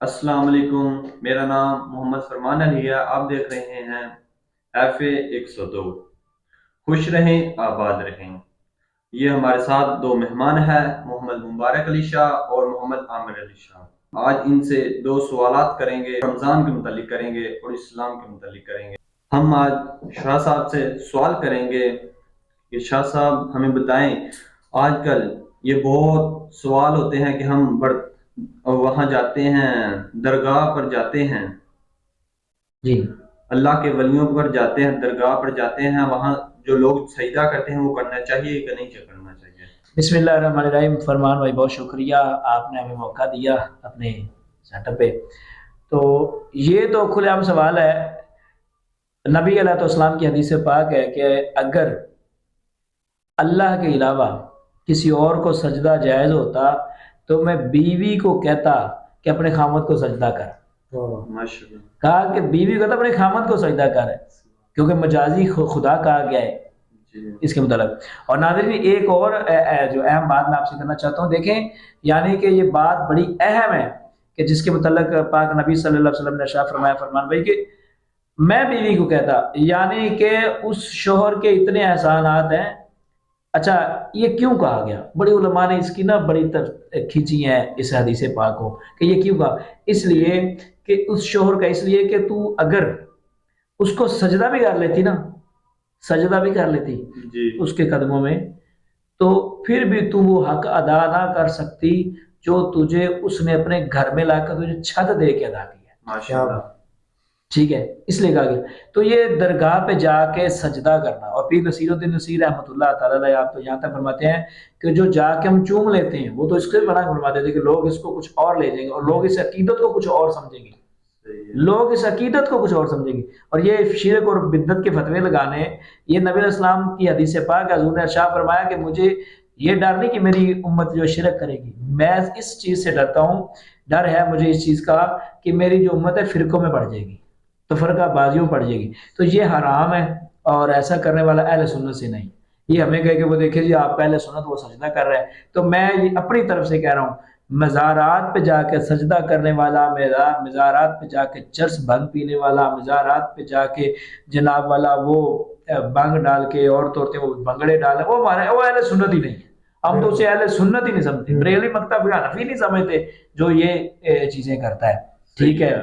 السلام علیکم، میرا نام محمد فرمان علی ہے۔ آپ دیکھ رہے ہیں ایف اے 102۔ خوش رہیں، آباد رہیں۔ یہ ہمارے ساتھ دو مہمان ہیں، محمد مبارک علی شاہ اور محمد عامر علی شاہ۔ آج ان سے دو سوالات کریں گے، رمضان کے متعلق کریں گے اور اسلام کے متعلق کریں گے۔ ہم آج شاہ صاحب سے سوال کریں گے کہ شاہ صاحب ہمیں بتائیں، آج کل یہ بہت سوال ہوتے ہیں کہ ہم وہاں جاتے ہیں، درگاہ پر جاتے ہیں، جی اللہ کے ولیوں پر جاتے ہیں، درگاہ پر جاتے ہیں، وہاں جو لوگ سجدہ کرتے ہیں وہ کرنا چاہیے کہ نہیں کرنا چاہیے؟ بسم اللہ الرحمن الرحیم۔ فرمان بھائی بہت شکریہ، آپ نے ہمیں موقع دیا اپنے سیٹ اپ پہ۔ تو یہ تو کھلے عام سوال ہے۔ نبی علیہ السلام کی حدیث پاک ہے کہ اگر اللہ کے علاوہ کسی اور کو سجدہ جائز ہوتا تو میں بیوی کو کہتا کہ اپنے خامد کو سجدہ کر۔ ماشاءاللہ۔ کہا کہ بیوی کو کہتا اپنے خامد کو سجدہ کر ہے، کیونکہ مجازی خدا کہا گیا ہے اس کے متعلق۔ اور ناظرین ایک اور جو اہم بات میں آپ سے کرنا چاہتا ہوں، دیکھیں یعنی کہ یہ بات بڑی اہم ہے کہ جس کے متعلق پاک نبی صلی اللہ علیہ وسلم نے ارشاد فرمایا، فرمان بھائی کہ میں بیوی کو کہتا، یعنی کہ اس شوہر کے اتنے احسانات ہیں۔ اچھا یہ کیوں کہا گیا؟ بڑی علماء نے اس کی نا بڑی کھینچی ہیں اس حدیث پاک کو کہ یہ کیوں کہا۔ اس لیے کہ اس شوہر کا، اس لیے کہ تو اگر اس کو سجدہ بھی کر لیتی نا، سجدہ بھی کر لیتی اس کے قدموں میں، تو پھر بھی تو وہ حق ادا نہ کر سکتی جو تجھے اس نے اپنے گھر میں لا کر تجھے چھت دے کے ادا کیا۔ ماشاءاللہ۔ ٹھیک ہے، اس لیے کہا گیا۔ تو یہ درگاہ پہ جا کے سجدہ کرنا، اور پیر نصیر الدین نصیر رحمۃ اللہ تعالیٰ علیہ آپ تو یہاں تک فرماتے ہیں کہ جو جا کے ہم چوم لیتے ہیں، وہ تو اس کے منع فرماتے تھے کہ لوگ اس کو کچھ اور لے جائیں گے اور لوگ اس عقیدت کو کچھ اور سمجھیں گے، لوگ اس عقیدت کو کچھ اور سمجھیں گے۔ اور یہ شرک اور بدعت کے فتوے لگانے، یہ نبی علیہ السلام کی حدیث پاک حضور نے ارشاد فرمایا کہ مجھے یہ ڈر نہیں کہ میری امت جو شرک کرے گی، میں اس چیز سے ڈرتا ہوں، ڈر ہے مجھے اس چیز کا کہ میری جو امت ہے فرقوں میں بڑھ جائے گی، تو فرقہ بازیوں پڑ جائے گی۔ تو یہ حرام ہے، اور ایسا کرنے والا اہل سنت سے نہیں۔ یہ ہمیں کہے کہ وہ دیکھیں جی آپ پہلے سنت وہ سجدہ کر رہے ہیں، تو میں یہ اپنی طرف سے کہہ رہا ہوں، مزارات پہ جا کے سجدہ کرنے والا، مزارات پہ جا کے چرس بھنگ پینے والا، مزارات پہ جا کے جناب والا وہ بھنگ ڈال کے عورتیں وہ بھنگڑے ڈالے، وہ اہل سنت ہی نہیں ہے۔ ہم تو اسے اہل سنت ہی نہیں سمجھتے، بریلوی مکتب حنفی نہیں سمجھتے جو یہ چیزیں کرتا ہے۔ ٹھیک ہے،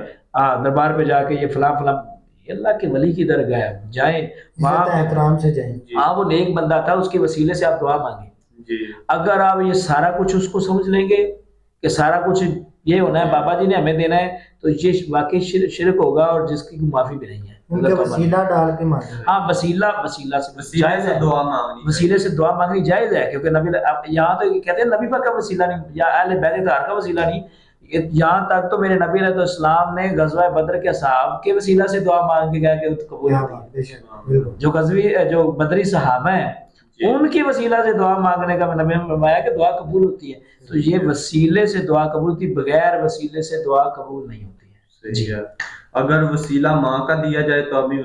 دربار پہ جا کے یہ فلاں فلاں، اللہ کے ولی کی درگاہ ہے، جائیں وہاں احترام سے جائیں۔ ہاں وہ نیک بندہ تھا، اس کے وسیلے سے آپ دعا مانگیں۔ اگر آپ یہ سارا کچھ اس کو سمجھ لیں گے کہ سارا کچھ یہ ہونا ہے، بابا جی نے ہمیں دینا ہے، تو یہ واقعی شرک ہوگا اور جس کی معافی بھی نہیں ہے۔ ان کے وسیلہ ڈال کے مانگیں۔ ہاں وسیلہ سے جائز ہے، دعا مانگنی، وسیلے سے دعا مانگنی جائز ہے، کیونکہ نبی یہاں تو کہتے ہیں نبی پاک کا وسیلہ نہیں یا اہل بیت طاہر کا وسیلہ نہیں، یہاں تک تو میرے نبی علیہ السلام نے غزوہ بدر کے صحابہ کے وسیلہ سے دعا مانگ کے گیا کہ قبول ہوتی ہے۔ جو بدری صحابہ ہیں ان کی وسیلہ سے دعا مانگنے کا نبی نے فرمایا کہ دعا قبول ہوتی ہے۔ تو یہ وسیلے سے دعا قبول ہوتی، بغیر وسیلے سے دعا قبول نہیں ہوتی ہے۔ صحیح ہے۔ اگر وسیلہ ماں کا دیا جائے تو ابھی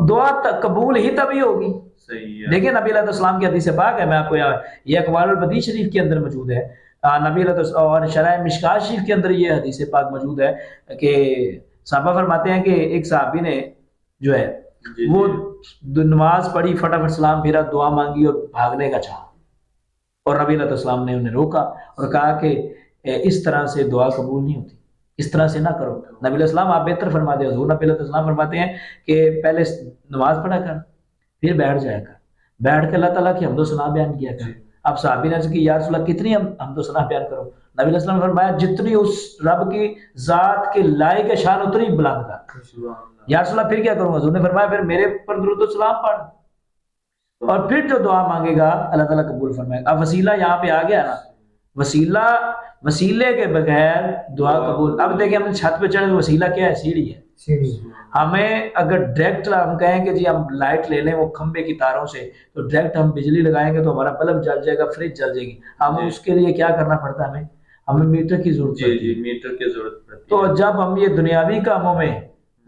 دعا قبول ہی تبھی ہوگی۔ صحیح ہے۔ دیکھیں نبی علیہ السلام کی حدیث پاک ہے، میں آپ کو یہ اقوال البدی شریف کے اندر موجود ہے، نبی علیہ السلام اور شرح مشکات شریف کے اندر یہ حدیث پاک موجود ہے کہ صحابہ فرماتے ہیں کہ ایک صحابی نے جو ہے وہ نماز پڑھی، فٹافٹ سلام پھیرا، دعا مانگی اور بھاگنے کا چاہا، اور نبی علیہ السلام نے انہیں روکا اور کہا کہ اس طرح سے دعا قبول نہیں ہوتی، اس طرح سے نہ کرو۔ نبی علیہ السلام آپ بہتر فرماتے ہیں، حضور نبی علیہ السلام فرماتے ہیں کہ پہلے نماز پڑھا کر، پھر بیٹھ جایا کر، بیٹھ کے اللہ تعالیٰ کی حمد و ثنا بیان کیا کر۔ اب صحابی نے کہ یا رسول اللہ کتنی حمد و ثنا بیان کرو؟ نبی علیہ السلام نے فرمایا جتنی اس رب کی ذات کے لائق شان اتنی بلند کر۔ یا رسول اللہ پھر کیا کروں؟ حضور نے فرمایا پھر میرے پر درود و سلام پڑھ، اور پھر جو دعا مانگے گا اللہ تعالیٰ قبول فرمائے گا۔ اب وسیلہ یہاں پہ آ گیا نا، وسیلے کے بغیر دعا قبول۔ اب دیکھیں ہم چھت پہ چڑھے، وسیلہ کیا ہے؟ سیڑھی ہے۔ ہمیں اگر ڈائریکٹ ہم کہیں کہ جی ہم لائٹ لے لیں وہ کھمبے کی تاروں سے، تو ڈائریکٹ ہم بجلی لگائیں گے تو ہمارا بلب جل جائے گا، فریج جل جائے گی۔ ہم اس کے لیے کیا کرنا پڑتا ہے؟ ہمیں میٹر کی ضرورت ہے۔ میٹر کی ضرورت پڑتی ہے۔ تو جب ہم یہ دنیاوی کاموں میں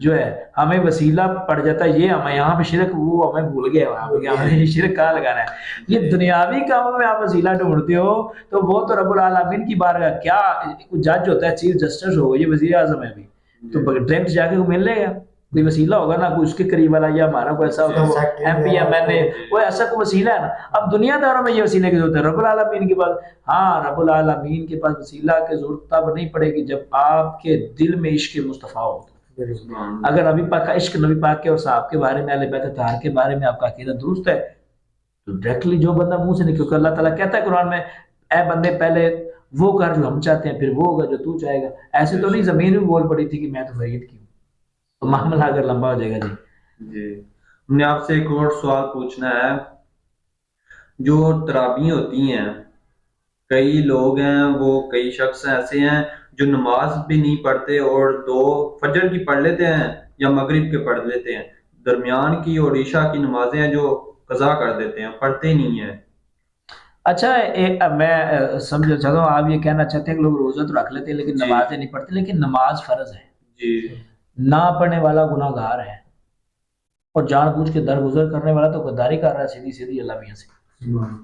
جو ہے ہمیں وسیلہ پڑ جاتا ہے، یہ ہمیں یہاں پہ شرک، وہ ہمیں بھول گئے وہاں پہ کہ ہمیں یہ شرک کہاں لگانا ہے۔ یہ دنیاوی کاموں میں آپ وسیلہ ڈھونڈتے ہو تو وہ تو رب العالمین کی بارگاہ، کیا جج ہوتا ہے، چیف جسٹس ہو، یہ وزیر اعظم ہے بھی، تو ڈائریکٹ جا کے وہ مل لے گا، کوئی وسیلہ ہوگا نا، کوئی اس کے قریب والا، یا ہمارا کوئی ایسا ہوتا ہے وہ ایم پی ایم این اے، وہ ایسا کوئی وسیلہ ہے نا۔ اب دنیا داروں میں یہ وسیلے کی ضرورت ہے، رب العالمین کے پاس، ہاں رب العالمین کے پاس وسیلہ کی ضرورت تب نہیں پڑے گی جب آپ کے دل میں عشق مصطفیٰ ہو۔ اگر نبی پاک کا عشق، نبی پاک کے اور صحابہ کے بارے میں، اہل بیت اطہار کے بارے میں آپ کا عقیدہ درست ہے تو ڈائریکٹلی جو بندہ منہ سے نہیں، کیونکہ اللہ تعالیٰ کہتا ہے قرآن میں، اے بندے پہلے وہ کر جو ہم چاہتے ہیں، پھر وہ ہوگا جو تو چاہے گا۔ ایسے تو نہیں زمین میں بول پڑی تھی کہ میں تو فرید کی ہوں، تو معاملہ اگر لمبا ہو جائے گا۔ جی ہم نے آپ سے ایک اور سوال پوچھنا ہے، جو تراویح ہوتی ہیں، کئی لوگ ہیں، وہ کئی شخص ایسے ہیں جو نماز بھی نہیں پڑھتے اور دو فجر کی پڑھ لیتے ہیں یا مغرب کے پڑھ لیتے ہیں، درمیان کی اور عشاء کی نمازیں ہیں جو قضا کر دیتے ہیں، پڑھتے ہی نہیں ہیں۔ اچھا میں سمجھنا چاہتا ہوں، آپ یہ کہنا چاہتے ہیں کہ لوگ روزہ تو رکھ لیتے ہیں لیکن نمازیں نہیں پڑھتے، لیکن نماز فرض ہے، جی نہ پڑھنے والا گناہ گار ہے، اور جان بوجھ کے درگزر کرنے والا تو غداری کر رہا ہے سیدھی سیدھی اللہ میاں سے۔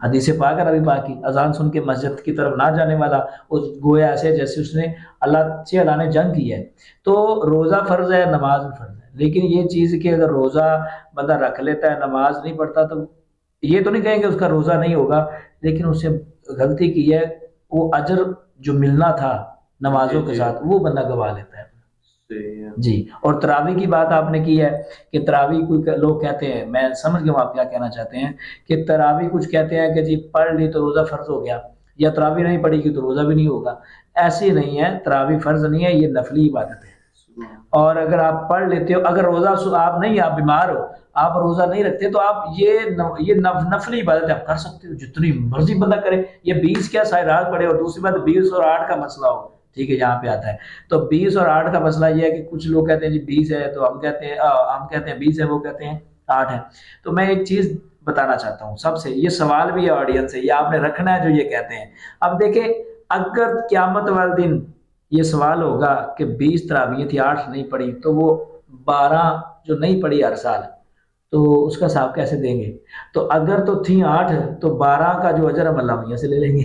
حدیث پاک ہے نبی پاک کی، اذان سن کے مسجد کی طرف نہ جانے والا، اس گویا ایسے جیسے اس نے اللہ نے جنگ کی ہے۔ تو روزہ فرض ہے، نماز بھی فرض ہے، لیکن یہ چیز کہ اگر روزہ بندہ رکھ لیتا ہے، نماز نہیں پڑھتا، تو یہ تو نہیں کہیں گے اس کا روزہ نہیں ہوگا، لیکن اس سے غلطی کی ہے، وہ اجر جو ملنا تھا نمازوں کے ساتھ وہ بندہ گوا لیتا ہے۔ جی، اور تراویح کی بات آپ نے کی ہے کہ تراویح کوئی لوگ کہتے ہیں، میں سمجھ گیا آپ کیا کہنا چاہتے ہیں، کہ تراویح کچھ کہتے ہیں کہ جی پڑھ لی تو روزہ فرض ہو گیا، یا تراویح نہیں پڑھی گی تو روزہ بھی نہیں ہوگا۔ ایسی نہیں ہے، تراویح فرض نہیں ہے، یہ نفلی عبادت ہے، اور اگر آپ پڑھ لیتے ہو، اگر روزہ آپ نہیں، آپ بیمار ہو، آپ روزہ نہیں رکھتے، تو آپ یہ نفلی عبادت آپ کر سکتے ہو، جتنی مرضی بندہ کرے۔ یہ 20 کیا سائے رات پڑے، اور دوسری بات 20 اور 8 کا مسئلہ ہو، ٹھیک ہے، یہاں پہ آتا ہے تو 20 اور 8 کا مسئلہ یہ ہے کہ کچھ لوگ کہتے ہیں جی 20 ہے تو ہم کہتے ہیں 20 ہے، وہ کہتے ہیں 8 ہے۔ تو میں ایک چیز بتانا چاہتا ہوں سب سے، یہ سوال بھی ہے آڈینس سے، یہ آپ نے رکھنا ہے جو یہ کہتے ہیں۔ اب دیکھیں، اگر قیامت والے دن یہ سوال ہوگا کہ 20 تراویح تھی، 8 نہیں پڑھی، تو وہ 12 جو نہیں پڑھی ہر سال، تو اس کا حساب کیسے دیں گے؟ تو اگر تو تھی 8 تو 12 کا جو اجر ہم اللہ میاں سے لے لیں گے،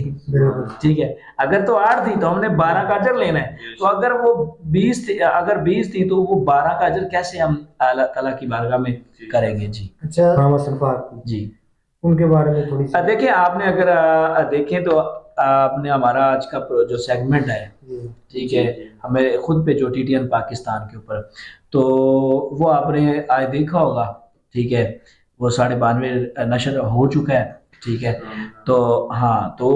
ٹھیک ہے۔ اگر تو 8 تھی تو ہم نے 12 کا اجر لینا ہے، تو اگر وہ 20 تھی، اگر 20 تھی تو وہ 12 کا اجر کیسے ہم اللہ تعالیٰ کی بارگاہ میں کریں گے؟ جی اچھا، جی ان کے بارے میں تھوڑی سی دیکھیں، آپ نے اگر دیکھیں تو آپ نے ہمارا آج کا جو سیگمنٹ ہے، ٹھیک ہے، ہمیں خود پہ جو ٹی ٹی این پاکستان کے اوپر، تو وہ آپ نے آج دیکھا ہوگا، ٹھیک ہے، وہ 92.5 نشر ہو چکا ہے، ٹھیک ہے۔ تو ہاں، تو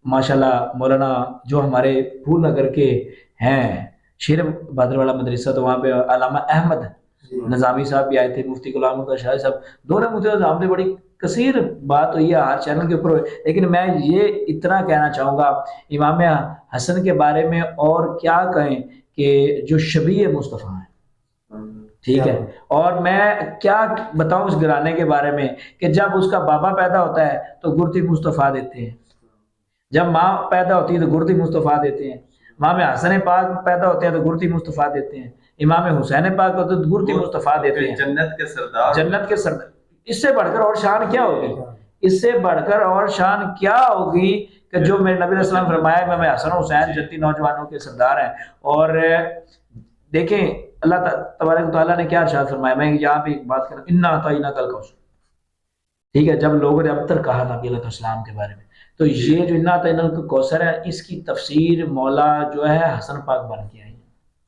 ماشاءاللہ مولانا جو ہمارے پھول نگر کے ہیں، شیر بہادر والا مدرسہ، تو وہاں پہ علامہ احمد نظامی صاحب بھی آئے تھے، مفتی غلام محمد شاہ صاحب، دونوں مفتی نظام سے بڑی کثیر بات ہوئی ہے ہر چینل کے اوپر، لیکن میں یہ اتنا کہنا چاہوں گا امام حسن کے بارے میں، اور کیا کہیں کہ جو شبیہ مصطفیٰ ہیں، ٹھیک ہے۔ اور میں کیا بتاؤں اس گھرانے کے بارے میں کہ جب اس کا بابا پیدا ہوتا ہے تو گرتی مصطفیٰ دیتے ہیں، جب ماں پیدا ہوتی ہے تو گرتی مصطفیٰ دیتے ہیں، امام حسن پاک پیدا ہوتے ہیں تو گرتی مصطفیٰ دیتے ہیں، امام حسین پاک ہوتے ہیں تو گرتی مصطفیٰ دیتے ہیں، جنت کے سردار، جنت کے سردار۔ اس سے بڑھ کر اور شان کیا ہوگی؟ اس سے بڑھ کر اور شان کیا ہوگی کہ جو میرے نبی علیہ السلام نے فرمایا امام حسن حسین جنتی نوجوانوں کے سردار ہیں۔ اور دیکھیں اللہ تبارک و تعالیٰ نے کیا ارشاد فرمایا، میں یہاں پہ ایک بات کروں، انا اعطیناک الکوثر، ٹھیک ہے، جب لوگوں نے اب تک کہا نبی علیہ السلام کے بارے میں، تو یہ جو انا اعطیناک الکوثر ہے، اس کی تفسیر مولا جو ہے حسن پاک بن کے آئی ہے،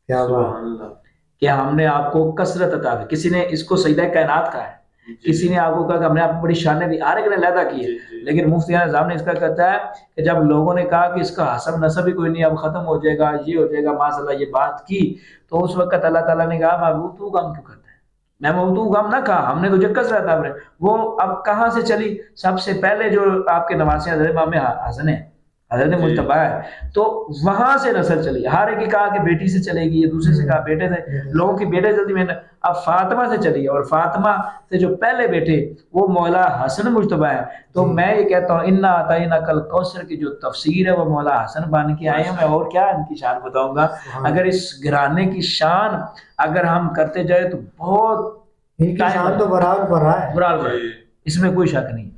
کیا بات کہ ہم نے آپ کو کثرت عطا کی۔ کسی نے اس کو سجدہ کائنات کہا ہے، کسی نے آپ کو کہا کہ ہم نے آپ کو بڑی شانیں دی، ہر ایک نے علیحدہ کی ہے، لیکن مفتی نظام نے اس کا کہتا ہے کہ جب لوگوں نے کہا کہ اس کا حسب نسب ہی کوئی نہیں، اب ختم ہو جائے گا، یہ ہو جائے گا، ماشاء اللہ یہ بات کی، تو اس وقت اللہ تعالیٰ نے کہا محبوب تو غم کیوں کرتا ہے؟ میں محبوب تو غم نہ کہا، ہم نے تجھے کثرت عطا کی۔ وہ اب کہاں سے چلی؟ سب سے پہلے جو آپ کے نواسے حضرت امام حسن ہیں، حضرت مجتبیٰ ہے، تو وہاں سے نسل چلی. ہر ایک کہا کہ بیٹی سے چلے گی، یہ دوسرے سے کہا بیٹے سے، لوگوں کی بیٹے جلدی میں. اب فاطمہ سے چلی ہے، اور فاطمہ سے جو پہلے بیٹے وہ مولا حسن مجتبیٰ ہے. تو میں یہ کہتا ہوں انا اعطیناک الکوثر کی جو تفسیر ہے وہ مولا حسن بن کے آئے ہیں. میں اور کیا ان کی شان بتاؤں گا. اگر اس گھرانے کی شان اگر ہم کرتے جائے تو بہت ان کی شان تو برابر بڑھا ہے، برابر، اس میں کوئی شک نہیں.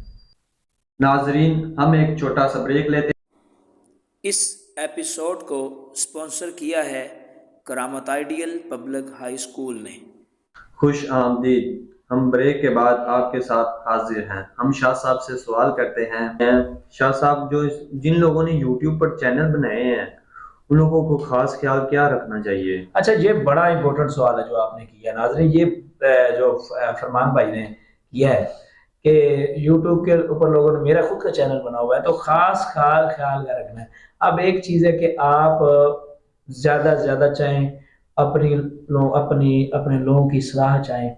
ناظرین ہم ایک چھوٹا سا بریک لیتے ہیں. اس ایپیسوڈ کو سپانسر کیا ہے کرامت آئیڈیل پبلک ہائی اسکول نے. خوش آمدید. ہم بریک کے بعد آپ کے ساتھ حاضر ہیں. ہم شاہ صاحب سے سوال کرتے ہیں. شاہ صاحب، جن لوگوں نے یوٹیوب پر چینل بنائے ہیں ان لوگوں کو خاص خیال کیا رکھنا چاہیے؟ اچھا، یہ بڑا امپورٹنٹ سوال ہے جو آپ نے کیا ناظرین. یہ جو فرمان بھائی نے کیا ہے کہ یوٹیوب کے اوپر لوگوں نے، میرا خود کا چینل بنا ہوا ہے تو خاص خیال کا رکھنا ہے. اب ایک چیز ہے کہ آپ زیادہ سے زیادہ چاہیں اپنے لوگوں کی اصلاح چاہیں،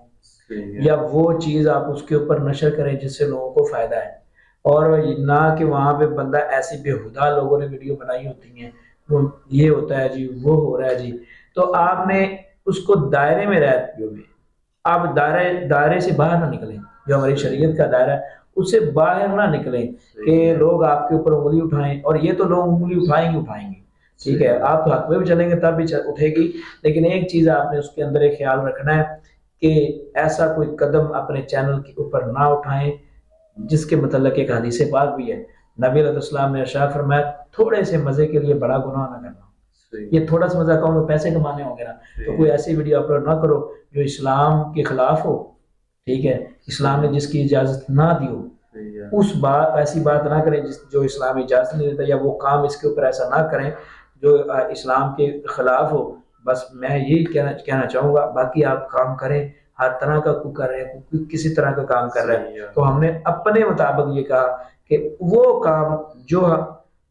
یا وہ چیز آپ اس کے اوپر نشر کریں جس سے لوگوں کو فائدہ ہے، اور نہ کہ وہاں پہ بندہ ایسی بےہودہ لوگوں نے ویڈیو بنائی ہوتی ہیں، یہ ہوتا ہے جی، وہ ہو رہا ہے جی. تو آپ نے اس کو دائرے میں رہتے ہوئے، آپ دائرے سے باہر نہ نکلیں. جو ہماری شریعت کا دائرہ ہے اس سے باہر نہ نکلیں کہ لوگ آپ کے اوپر انگلی اٹھائیں. اور یہ تو لوگ انگلی اٹھائیں گے، ٹھیک ہے، آپ تو حق میں بھی چلیں گے تب بھی اٹھے گی. لیکن ایک چیز آپ نے اس کے اندر ایک خیال رکھنا ہے کہ ایسا کوئی قدم اپنے چینل کے اوپر نہ اٹھائیں جس کے متعلق ایک حدیث پاک بھی ہے. نبی علیہ السلام نے ارشاد فرمایا تھوڑے سے مزے کے لیے بڑا گناہ نہ کرنا. یہ تھوڑا سا مزہ کہوں گے پیسے کمانے ہوں گے نا، تو کوئی ایسی ویڈیو اپلوڈ نہ کرو جو اسلام کے خلاف ہو، ٹھیک ہے، اسلام نے جس کی اجازت نہ دی ہو. ایسی بات نہ کریں جو اسلام اجازت نہیں دیتا، یا وہ کام اس کے اوپر ایسا نہ کریں جو اسلام کے خلاف ہو. بس میں یہی کہنا چاہوں گا. باقی آپ کام کریں، ہر طرح کا کوئی کر رہے ہیں، کسی طرح کا کام کر رہے ہیں، تو ہم نے اپنے مطابق یہ کہا کہ وہ کام جو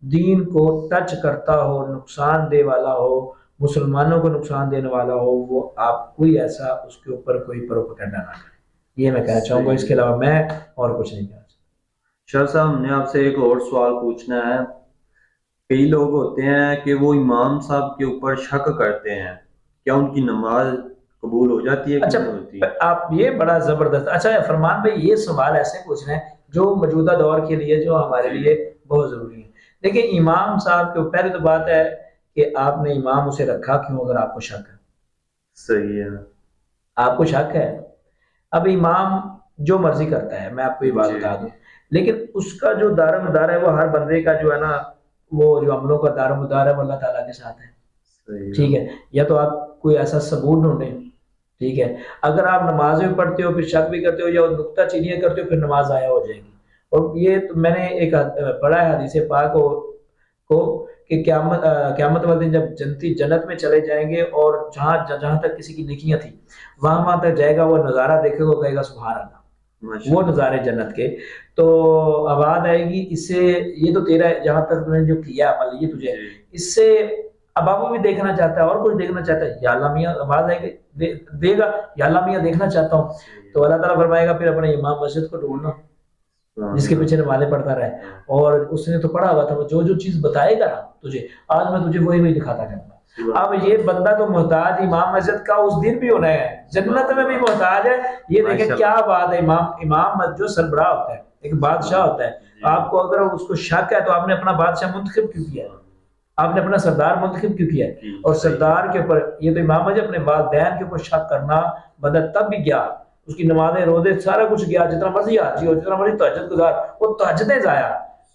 دین کو ٹچ کرتا ہو، نقصان دہ والا ہو، مسلمانوں کو نقصان دینے والا ہو، وہ آپ کوئی ایسا اس کے اوپر کوئی پروپیگنڈا نہ کریں. یہ میں کہنا چاہوں گا. اس کے علاوہ میں اور کچھ نہیں کہنا چاہتا. شاہ صاحب، ہم نے آپ سے ایک اور سوال پوچھنا ہے. کئی لوگ ہوتے ہیں کہ وہ امام صاحب کے اوپر شک کرتے ہیں، کیا ان کی نماز قبول ہو جاتی ہے؟ اچھا، آپ یہ بڑا زبردست. اچھا فرمان بھائی، یہ سوال ایسے پوچھ رہے ہیں جو موجودہ دور کے لیے، جو ہمارے لیے بہت ضروری ہے. دیکھیں، امام صاحب کے پہلے تو بات ہے کہ آپ نے امام اسے رکھا کیوں اگر آپ کو شک ہے. صحیح ہے، آپ کو شک ہے. اب امام جو مرضی کرتا ہے، میں آپ کو یہ بات بتا دوں، لیکن اس کا جو دار و مدار ہے وہ ہر بندے کا جو ہے نا، وہ جو عملوں کا دار و مدار ہے وہ اللہ تعالیٰ کے ساتھ ہے. ٹھیک ہے، یا تو آپ کوئی ایسا ثبوت ڈھونڈیں. ٹھیک ہے، اگر آپ نمازیں بھی پڑھتے ہو پھر شک بھی کرتے ہو یا نکتہ چینیاں کرتے ہو پھر نماز ضائع ہو جائے گی. اور یہ تو میں نے ایک پڑھا ہے حدیث پاک کو کہ قیامت والے دن جب جنت میں چلے جائیں گے اور جہاں تک کسی کی نیکیاں تھیں وہاں تک جائے گا، وہ نظارہ دیکھے گا، کہے گا سبحان اللہ. وہ نظارے جنت کے تو آواز آئے گی اس سے، یہ تو تیرا جہاں تک تم نے جو کیا عمل، یہ تجھے اس سے اب آپ بھی دیکھنا چاہتا ہے اور کچھ دیکھنا چاہتا ہے. یا اللہ میاں آواز آئے گی دے گا، یا اللہ میاں دیکھنا چاہتا ہوں. تو اللہ تعالیٰ فرمائے گا پھر اپنے امام مسجد کو ڈھونڈنا جس کے پیچھے نمازیں پڑھتا رہے. اور اس نے تو پڑھا ہوا تھا، وہ جو چیز بتائے گا نا تجھے، آج میں تجھے وہی دکھاتا کروں گا. اب یہ بندہ تو محتاج امام مسجد کا اس دن بھی ہونا ہے، جنت میں بھی محتاج ہے. یہ دیکھیں کیا بات ہے. امام مسجد جو سربراہ ہوتا ہے، ایک بادشاہ ہوتا ہے. آپ کو اگر اس کو شک ہے تو آپ نے اپنا بادشاہ منتخب کیوں کیا ہے؟ آپ نے اپنا سردار منتخب کیوں کیا ہے؟ اور سردار کے اوپر یہ تو امام مسجد اپنے والدین کے اوپر شک کرنا، بندہ تب بھی گیا، اس کی نمازیں روزے سارا کچھ گیا، جتنا مرضی حاجی ہو، جتنا مرضی تہجد گزار، وہ تہجدیں ضائع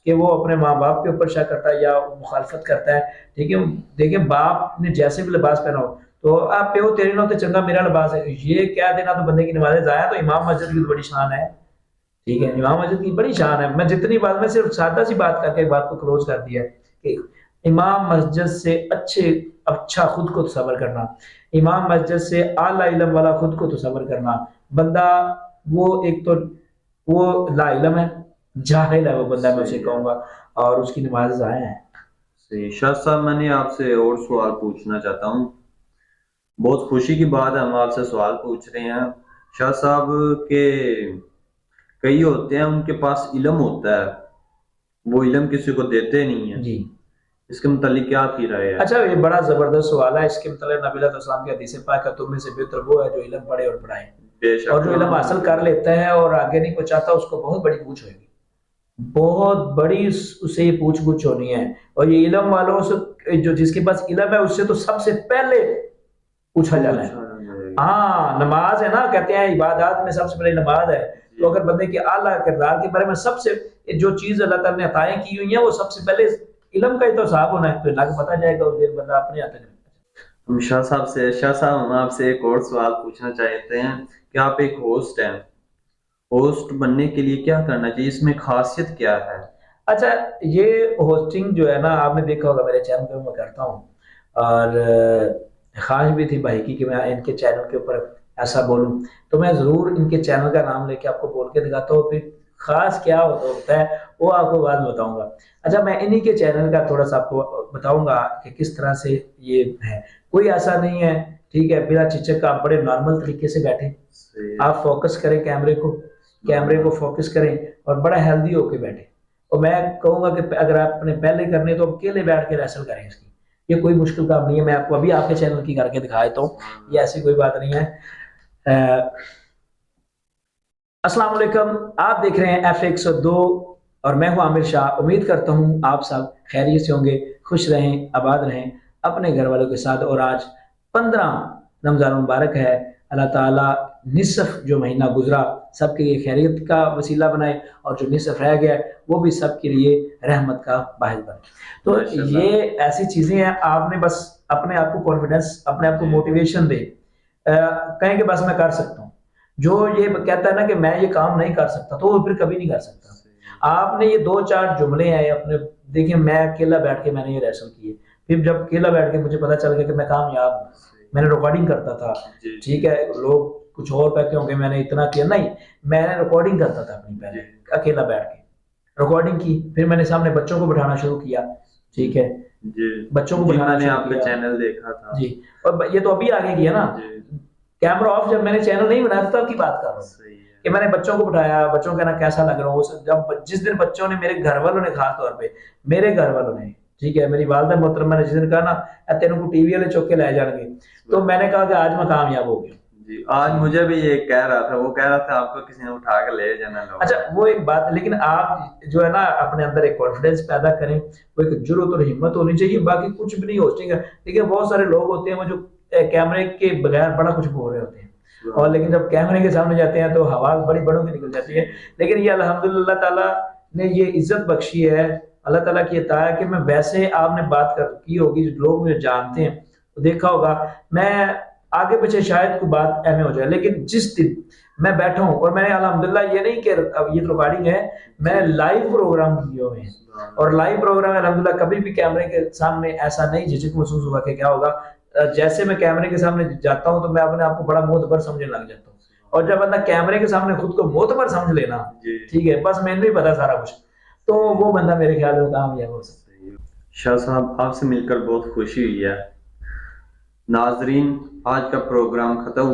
کہ وہ اپنے ماں باپ کے اوپر شک کرتا ہے یا مخالفت کرتا ہے. ٹھیک ہے، دیکھیں باپ نے جیسے بھی لباس پہنا ہو تو آپ پہ ہو تیرے نہ ہوتے چنگا میرا لباس ہے، یہ کہہ دینا تو بندے کی نمازیں ضائع. تو امام مسجد کی تو بڑی شان ہے. ٹھیک ہے، امام مسجد کی بڑی شان ہے. میں جتنی بات، میں صرف سادہ سی بات کر کے بات کو کلوز کر دیا کہ امام مسجد سے اچھا خود کو تصور کرنا، امام مسجد سے اعلیٰ علم والا خود کو تصور کرنا. بندہ وہ ایک تو وہ لا علم ہے، جاہل ہے وہ بندہ، میں اسے کہوں گا، اور اس کی نماز ضائع ہے. صحیح. شاہ صاحب، میں نے آپ سے اور سوال پوچھنا چاہتا ہوں. بہت خوشی کی بات ہے ہم آپ سے سوال پوچھ رہے ہیں شاہ صاحب کہ کئی ہوتے ہیں ان کے پاس علم ہوتا ہے، وہ علم کسی کو دیتے نہیں ہیں. جی اس کے متعلق کیا آپ کی رائے ہے؟ اچھا، یہ بڑا زبردست سوال ہے. اس کے متعلق نبی علیہ السلام کی حدیث پاک ہے، تم میں سے بہتر وہ ہے جو علم پڑھے اور پڑھائے. بے شک. اور جو علم حاصل کر لیتا ہے اور آگے نہیں پہنچاتا اس کو بہت بڑی پوچھ ہوئے گی، بہت بڑی اسے یہ پوچھ گچھ ہونی ہے. اور یہ علم والوں سے جو جس کے پاس علم ہے اس سے تو سب سے پہلے پوچھا جانا ہے. ہاں نماز ہے نا، کہتے ہیں عبادات میں سب سے پہلے نماز ہے. تو اگر بندے کے اعلیٰ کردار کے بارے میں سب سے جو چیز اللہ تعالیٰ نے عطائیں کی ہوئی ہیں وہ سب سے پہلے علم کا ہی تو حساب ہونا ہے. تو اللہ کو پتا جائے گا اس دن بندہ اپنے ہاتھ میں. ہم شاہ صاحب ہم آپ سے ایک اور سوال پوچھنا چاہتے ہیں کہ آپ ایک ہوسٹ ہیں، ہوسٹ بننے کے لیے کیا کرنا چاہیے، اس میں خاصیت کیا ہے؟ اچھا، یہ ہوسٹنگ جو ہے نا، آپ نے دیکھا ہوگا میرے چینل پہ میں کرتا ہوں، اور خواہش بھی تھی بھائی کی کہ میں ان کے چینل کے اوپر ایسا بولوں. تو میں ضرور ان کے چینل کا نام لے کے آپ کو بول کے دکھاتا ہوں، پھر خاص کیا ہوتا ہے وہ آپ کو بعد میں بتاؤں گا. اچھا، میں انہی کے چینل کا تھوڑا سا آپ کو بتاؤں گا کہ کس طرح سے یہ ہے. کوئی ایسا نہیں ہے، ٹھیک ہے، بلا جھجک آپ بڑے نارمل طریقے سے بیٹھیں، آپ فوکس کریں کیمرے کو فوکس کریں اور بڑا ہیلدی ہو کے بیٹھیں. اور میں کہوں گا کہ اگر آپ نے پہلے کرنے تو اکیلے بیٹھ کے ریسل کریں. اس کی یہ کوئی مشکل کام نہیں ہے. میں آپ کو ابھی آپ کے چینل کی کر کے دکھا دیتا ہوں، یہ ایسی کوئی بات نہیں ہے. السلام علیکم، آپ دیکھ رہے ہیں F102 اور میں ہوں عامر شاہ. امید کرتا ہوں آپ سب خیریت سے ہوں گے، خوش رہیں، آباد رہیں اپنے گھر والوں کے ساتھ. اور آج 15 رمضان مبارک ہے. اللہ تعالیٰ نصف جو مہینہ گزرا سب کے لیے خیریت کا وسیلہ بنائے، اور جو نصف رہ گیا وہ بھی سب کے لیے رحمت کا باعث بنے. تو یہ ایسی چیزیں ہیں، آپ نے بس اپنے آپ کو کانفیڈنس، اپنے آپ کو موٹیویشن دے، کہیں کہ بس میں کر سکتا ہوں. جو یہ کہتا ہے نا کہ میں یہ کام نہیں کر سکتا تو وہ پھر کبھی نہیں کر سکتا. آپ نے یہ 2-4 جملے ہیں اپنے، دیکھیں میں اکیلا بیٹھ کے میں نے یہ ریسل کی ہے. پھر جب اکیلا بیٹھ کے مجھے پتا چل گیا کہ میں کامیاب ہوں. میں نے ریکارڈنگ کرتا تھا، ٹھیک ہے، لوگ کچھ اور کہتے ہوں کہ میں نے اتنا کیا، نہیں، میں نے ریکارڈنگ کرتا تھا اپنی پہلے اکیلا بیٹھ کے ریکارڈنگ کی. پھر میں نے سامنے بچوں کو بٹھانا شروع کیا، ٹھیک ہے، بچوں کو بٹھانا نے آپ کا چینل دیکھا تھا جی. اور یہ تو ابھی آگے کیا نا، کیمرہ آف، جب میں نے چینل نہیں بنایا تھا تب کی بات کر رہا ہوں کہ میں نے بچوں کو بٹھایا، بچوں کو کہنا کیسا لگ رہا ہوں. جب جس دن بچوں نے، میرے گھر والوں نے، خاص طور پہ میرے گھر والوں نے، ٹھیک ہے، میری والدہ محترمہ نے جس دن کہا نا تینوں کو ٹی وی والے چوک کے لے جان گے، تو میں نے کہا کہ آج میں کامیاب ہو گیا. جی آج مجھے بھی یہ کہہ رہا تھا، وہ کہہ رہا تھا آپ کو کسی نے اٹھا کے لے جانا. اچھا وہ ایک بات، لیکن آپ جو ہے نا اپنے اندر ایک کانفیڈنس پیدا کریں، وہ ایک جرأت اور ہمت ہونی چاہیے. باقی کچھ بھی نہیں ہوسٹنگ ہے. لیکن بہت سارے لوگ ہوتے ہیں وہ جو کیمرے کے بغیر بڑا کچھ بول رہے ہوتے ہیں، اور لیکن جب کیمرے کے سامنے جاتے ہیں تو ہوا بڑی بڑوں کی نکل جاتی ہے. لیکن یہ الحمدللہ اللہ تعالیٰ نے یہ عزت بخشی ہے، اللہ تعالیٰ کی عطا ہے کہ میں، ویسے آپ نے بات کی ہوگی، لوگ مجھے جانتے ہیں، دیکھا ہوگا میں آگے پیچھے شاید کوئی بات اہم ہو جائے، لیکن جس دن میں بیٹھا ہوں، اور میں نے الحمدللہ یہ نہیں کہ اب یہ ریکارڈنگ ہے، میں لائیو پروگرام کیے ہوئے ہیں، اور لائیو پروگرام الحمدللہ کبھی بھی کیمرے کے سامنے ایسا نہیں جھجک محسوس ہوا کہ کیا ہوگا. جیسے میں کیمرے کے سامنے جاتا ہوں تو میں اپنے آپ کو بڑا معتبر سمجھنے لگ جاتا ہوں. اور جب بندہ کیمرے کے سامنے خود کو معتبر سمجھ لینا، ٹھیک ہے، بس میں نہیں پتا سارا کچھ، تو وہ بندہ میرے خیال میں کامیاب ہو سکتا ہے. شاہ صاحب آپ سے مل کر بہت خوشی ہوئی ہے. ناظرین آج کا پروگرام ختم